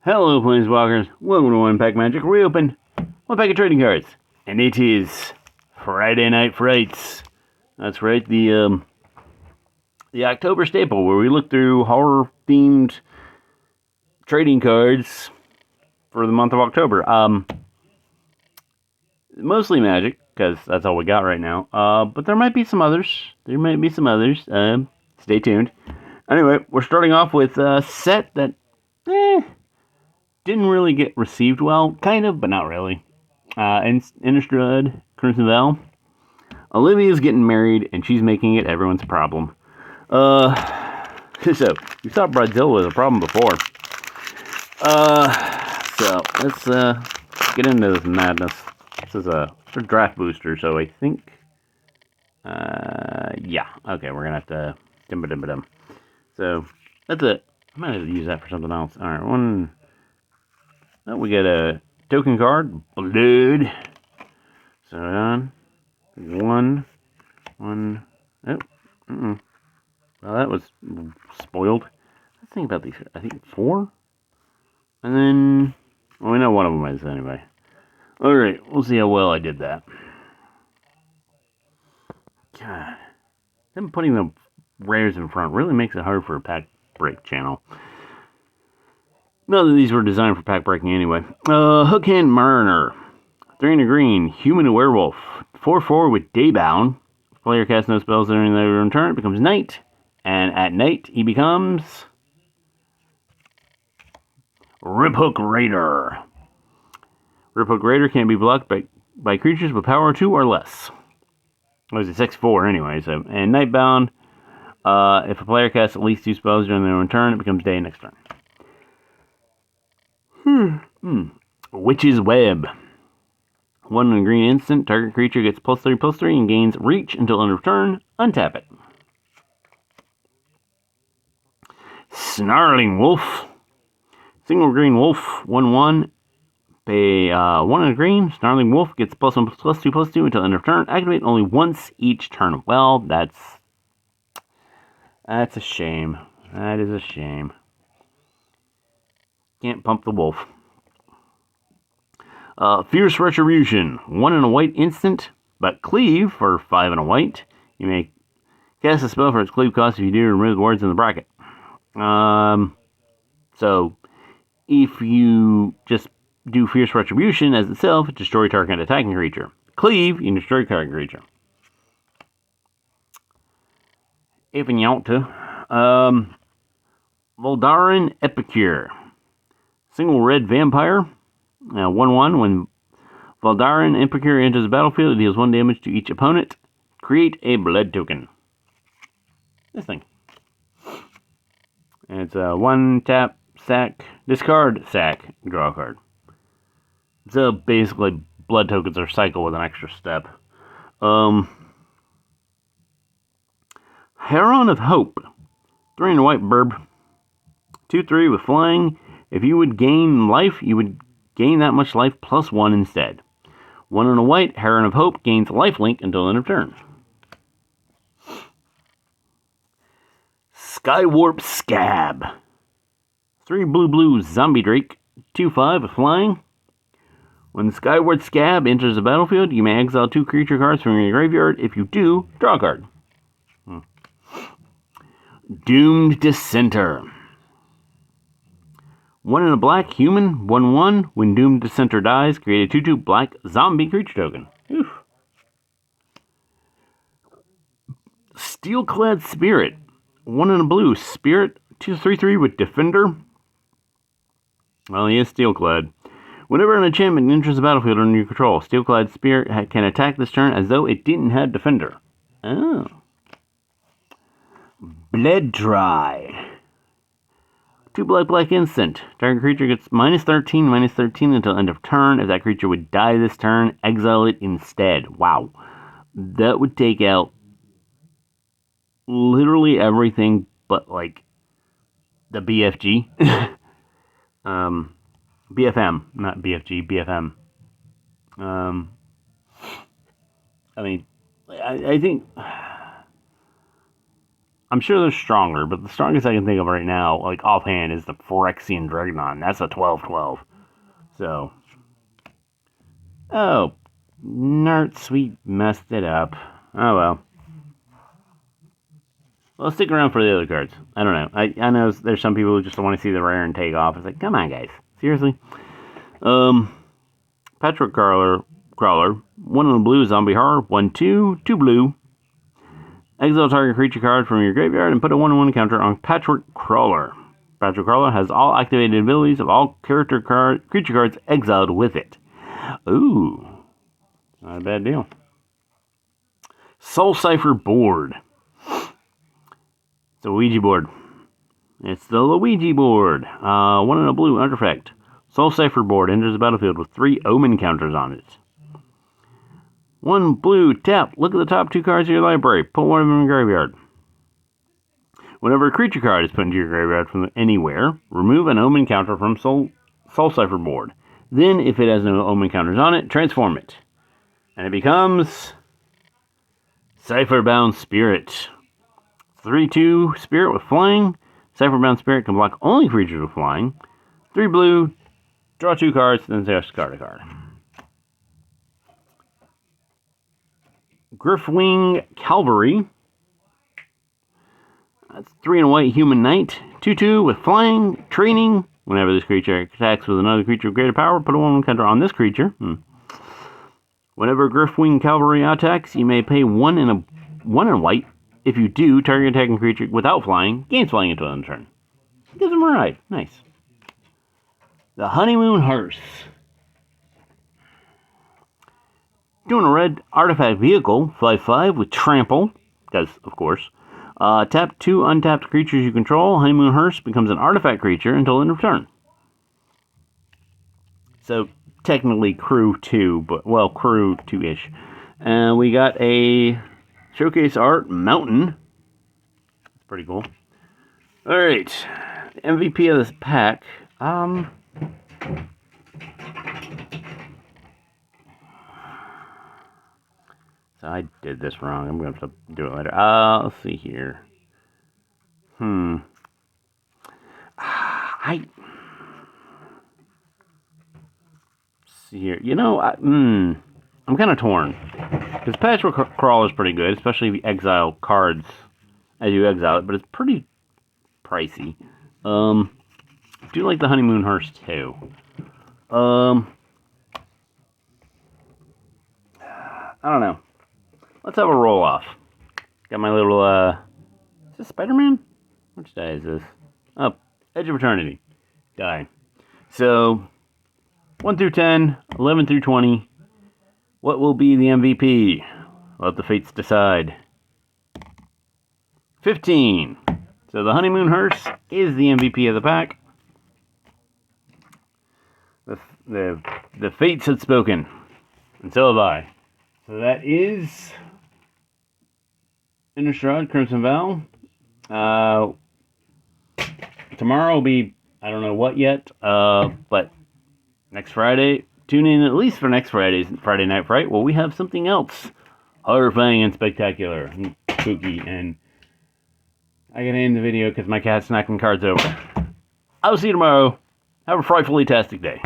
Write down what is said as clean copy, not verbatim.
Hello, Planeswalkers. Welcome to One Pack Magic. We opened one pack of trading cards, and it is Friday Night Frights. That's right, the October staple where we look through horror-themed trading cards for the month of October. Mostly Magic, because that's all we got right now. But there might be some others. Stay tuned. Anyway, we're starting off with a set that, didn't really get received well. Kind of, but not really. Innistrad Crimson Vow. Olivia's getting married, and she's making it everyone's problem. So, we thought Brazil was a problem before. So, let's get into this madness. This is a draft booster, so I think, yeah. Okay, we're gonna have to dum. So, that's it. I might have to use that for something else. Alright, one. Oh, we get a token card, Blood. So on, one. Oh, well, that was spoiled. Let's think about these. I think 4, and then, well, we know one of them is anyway. All right, we'll see how well I did that. God, them putting the rares in front really makes it hard for a pack break channel. None of these were designed for pack breaking anyway. Hookhand Mariner. 3 and a green, human werewolf. 4/4 with Daybound. If player casts no spells during their own turn, it becomes night. And at night, he becomes Riphook Raider. Riphook Raider can be blocked by creatures with power 2 or less. It was a 6/4 anyway, so. And Nightbound, if a player casts at least 2 spells during their own turn, it becomes day next turn. Witch's Web. 1 and a green instant, target creature gets +3/+3 and gains reach until end of turn. Untap it. Snarling Wolf. Single green wolf, 1/1. Pay 1 and a green. Snarling Wolf gets +1/+2/+2 until end of turn. Activate only once each turn. Well, that's a shame. That is a shame. Can't pump the wolf. Fierce Retribution. 1 and a white instant, but cleave for 5 and a white. You may cast a spell for its cleave cost if you do remove the words in the bracket. So, if you just do Fierce Retribution as itself, destroy target attacking creature. Cleave, you can destroy target creature. If you want to. Voldaren Epicure. Single red vampire. 1/1. When Voldaren Epicure enters the battlefield, it deals 1 damage to each opponent. Create a blood token. This thing. And it's a 1 tap, sack, discard, sack, draw a card. So basically, blood tokens are cycle with an extra step. Heron of Hope. 3 and a white burb. 2/3 with flying. If you would gain life, you would gain that much life +1 instead. 1 and a white, Heron of Hope gains lifelink until end of turn. Skywarp Scab. 3 blue zombie drake. 2/5 with flying. When Skyward Scab enters the battlefield, you may exile 2 creature cards from your graveyard. If you do, draw a card. Doomed Dissenter. 1 and a black human, 1/1. When Doomed Dissenter dies, create a 2/2 black zombie creature token. Oof. Steelclad Spirit. 1 and a blue spirit, 2/3/3 with Defender. Well, he is Steelclad. Whenever an enchantment enters the battlefield under your control, Steelclad Spirit can attack this turn as though it didn't have Defender. Oh. Bled Dry. 2 black instant. Target creature gets -13 until end of turn. If that creature would die this turn, exile it instead. Wow. That would take out literally everything but, like, the BFG. BFM, not BFG, BFM. I mean, I think I'm sure they're stronger, but the strongest I can think of right now, like offhand, is the Phyrexian Dragnon. That's a 12/12. So, oh, Nerds, we messed it up. Oh well. Well, stick around for the other cards. I don't know. I know there's some people who just want to see the rare and take off. It's like, come on, guys. Seriously? Patrick Crawler. 1 on the blue, zombie horror. 1/2, 2 blue. Exile target creature card from your graveyard and put a 1/1 counter on Patrick Crawler. Patrick Crawler has all activated abilities of all creature cards exiled with it. Ooh. Not a bad deal. Soul Cipher board. It's a Ouija board. It's the Luigi board. 1 in a blue artifact. Soul Cipher board enters the battlefield with 3 omen counters on it. 1 blue, tap. Look at the top 2 cards of your library. Put one of them in your graveyard. Whenever a creature card is put into your graveyard from anywhere, remove an omen counter from Soul Cipher board. Then, if it has no omen counters on it, transform it. And it becomes Cipher-bound Spirit. 3/2 Spirit with flying. Cipher-bound Spirit can block only creatures with flying. 3 blue, draw 2 cards, then discard a card. Griffwing Cavalry. That's 3 and a white human knight. 2/2 with flying, training. Whenever this creature attacks with another creature of greater power, put a 1/1 counter on this creature. Whenever Griffwing Cavalry attacks, you may pay 1 and white. If you do, target attacking creature without flying gains flying until end of turn. Gives them a ride. Nice. The Honeymoon Hearse. Doing a red artifact vehicle, 5/5 with trample, because of course. Tap 2 untapped creatures you control. Honeymoon Hearse becomes an artifact creature until end of turn. So technically crew 2, but well, crew 2-ish. And we got a showcase art mountain. That's pretty cool. All right, MVP of this pack. So I did this wrong. I'm going to have to do it later. Let's see here. See here. You know, I'm kind of torn. Because Patrick Crawler is pretty good, especially if you exile cards as you exile it, but it's pretty pricey. I do like the Honeymoon Hearse too. I don't know. Let's have a roll off. Got my little, is this Spider-Man? Which die is this? Oh, Edge of Eternity. Die. So, 1 through 10, 11 through 20. What will be the MVP? Let the fates decide. 15. So the Honeymoon Hearse is the MVP of the pack. The fates had spoken. And so have I. So that is Innistrad Crimson Vow. Tomorrow will be, I don't know what yet, but next Friday, tune in at least for next Friday's Friday Night Fright. Well, we have something else horrifying and spectacular and spooky, and I gotta end the video because my cat's knocking cards over. I'll see you tomorrow. Have a frightfully tastic day.